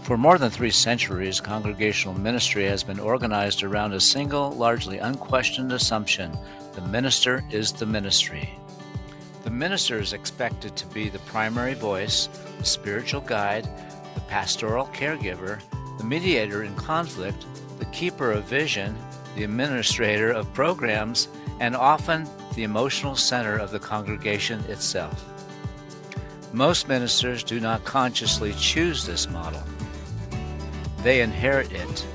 For more than 3 centuries, congregational ministry has been organized around a single, largely unquestioned assumption: the minister is the ministry. The minister is expected to be the primary voice, the spiritual guide, the pastoral caregiver, the mediator in conflict, the keeper of vision, the administrator of programs, and often the emotional center of the congregation itself. Most ministers do not consciously choose this model. They inherit it.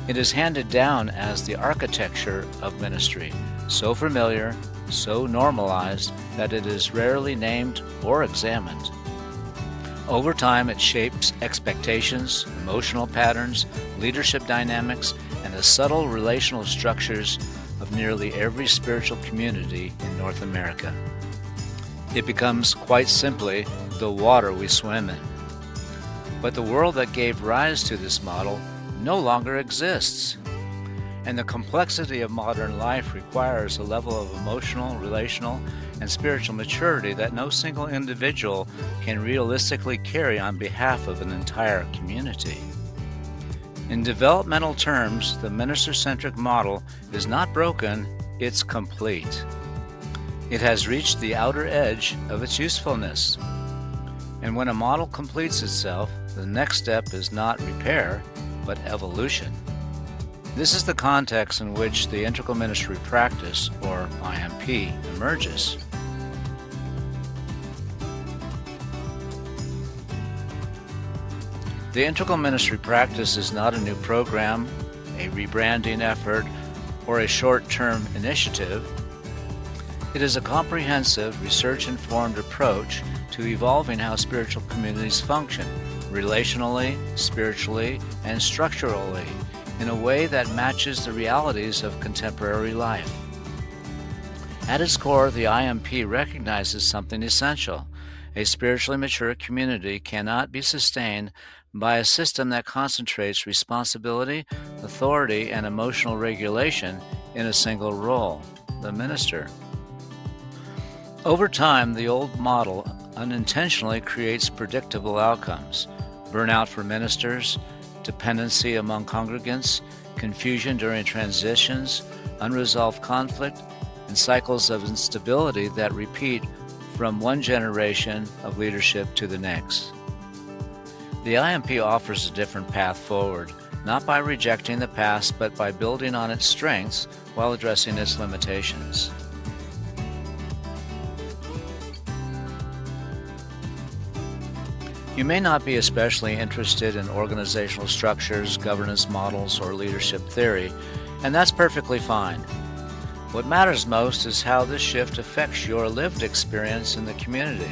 It is handed down as the architecture of ministry, so familiar, so normalized that it is rarely named or examined. Over time, it shapes expectations, emotional patterns, leadership dynamics, and the subtle relational structures of nearly every spiritual community in North America. It becomes, quite simply, the water we swim in. But the world that gave rise to this model no longer exists. And the complexity of modern life requires a level of emotional, relational, and spiritual maturity that no single individual can realistically carry on behalf of an entire community. In developmental terms, the minister-centric model is not broken, it's complete. It has reached the outer edge of its usefulness. And when a model completes itself, the next step is not repair, but evolution. This is the context in which the integral ministry practice, or IMP, emerges. The integral ministry practice is not a new program, a rebranding effort, or a short-term initiative. It is a comprehensive, research-informed approach to evolving how spiritual communities function, relationally, spiritually, and structurally, in a way that matches the realities of contemporary life. At its core, the IMP recognizes something essential. A spiritually mature community cannot be sustained by a system that concentrates responsibility, authority, and emotional regulation in a single role, the minister. Over time, the old model unintentionally creates predictable outcomes: burnout for ministers, dependency among congregants, confusion during transitions, unresolved conflict, and cycles of instability that repeat from one generation of leadership to the next. The IMP offers a different path forward, not by rejecting the past, but by building on its strengths while addressing its limitations. You may not be especially interested in organizational structures, governance models, or leadership theory, and that's perfectly fine. What matters most is how this shift affects your lived experience in the community.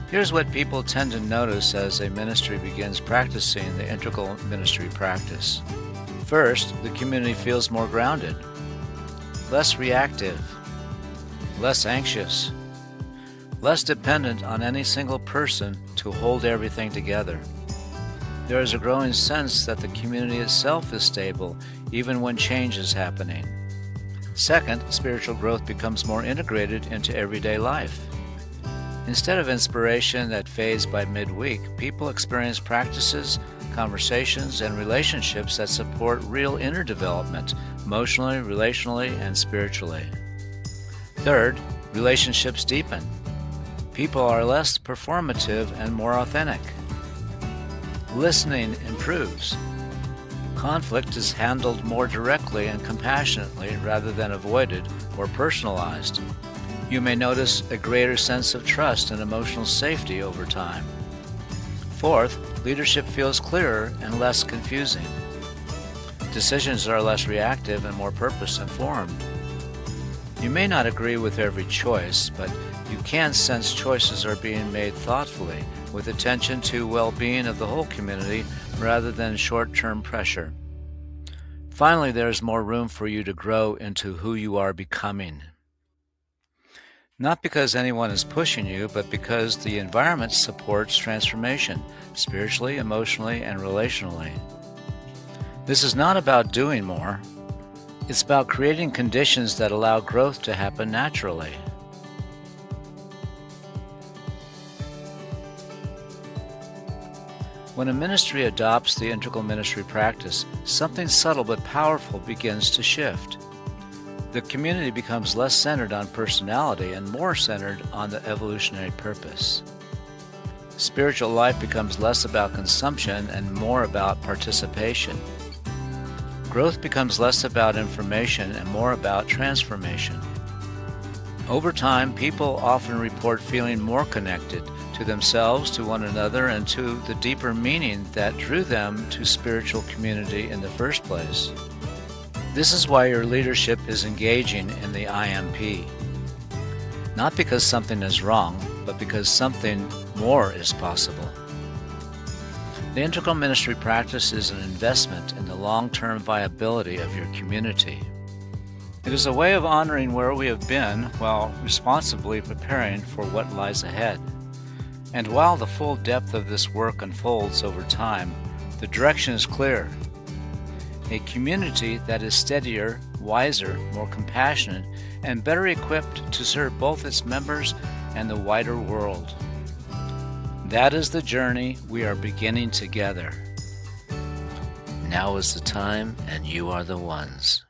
Here's what people tend to notice as a ministry begins practicing the integral ministry practice. First, the community feels more grounded, less reactive, less anxious, less dependent on any single person to hold everything together. There is a growing sense that the community itself is stable, even when change is happening. Second, spiritual growth becomes more integrated into everyday life. Instead of inspiration that fades by midweek, people experience practices, conversations, and relationships that support real inner development, emotionally, relationally, and spiritually. Third, relationships deepen. People are less performative and more authentic. Listening improves. Conflict is handled more directly and compassionately rather than avoided or personalized. You may notice a greater sense of trust and emotional safety over time. Fourth, leadership feels clearer and less confusing. Decisions are less reactive and more purpose-informed. You may not agree with every choice, but you can sense choices are being made thoughtfully, with attention to well-being of the whole community rather than short-term pressure. Finally, there is more room for you to grow into who you are becoming. Not because anyone is pushing you, but because the environment supports transformation, spiritually, emotionally, and relationally. This is not about doing more. It's about creating conditions that allow growth to happen naturally. When a ministry adopts the integral ministry practice, something subtle but powerful begins to shift. The community becomes less centered on personality and more centered on the evolutionary purpose. Spiritual life becomes less about consumption and more about participation. Growth becomes less about information and more about transformation. Over time, people often report feeling more connected to themselves, to one another, and to the deeper meaning that drew them to spiritual community in the first place. This is why your leadership is engaging in the IMP. Not because something is wrong, but because something more is possible. The integral ministry practice is an investment in the long-term viability of your community. It is a way of honoring where we have been while responsibly preparing for what lies ahead. And while the full depth of this work unfolds over time, the direction is clear. A community that is steadier, wiser, more compassionate, and better equipped to serve both its members and the wider world. That is the journey we are beginning together. Now is the time, and you are the ones.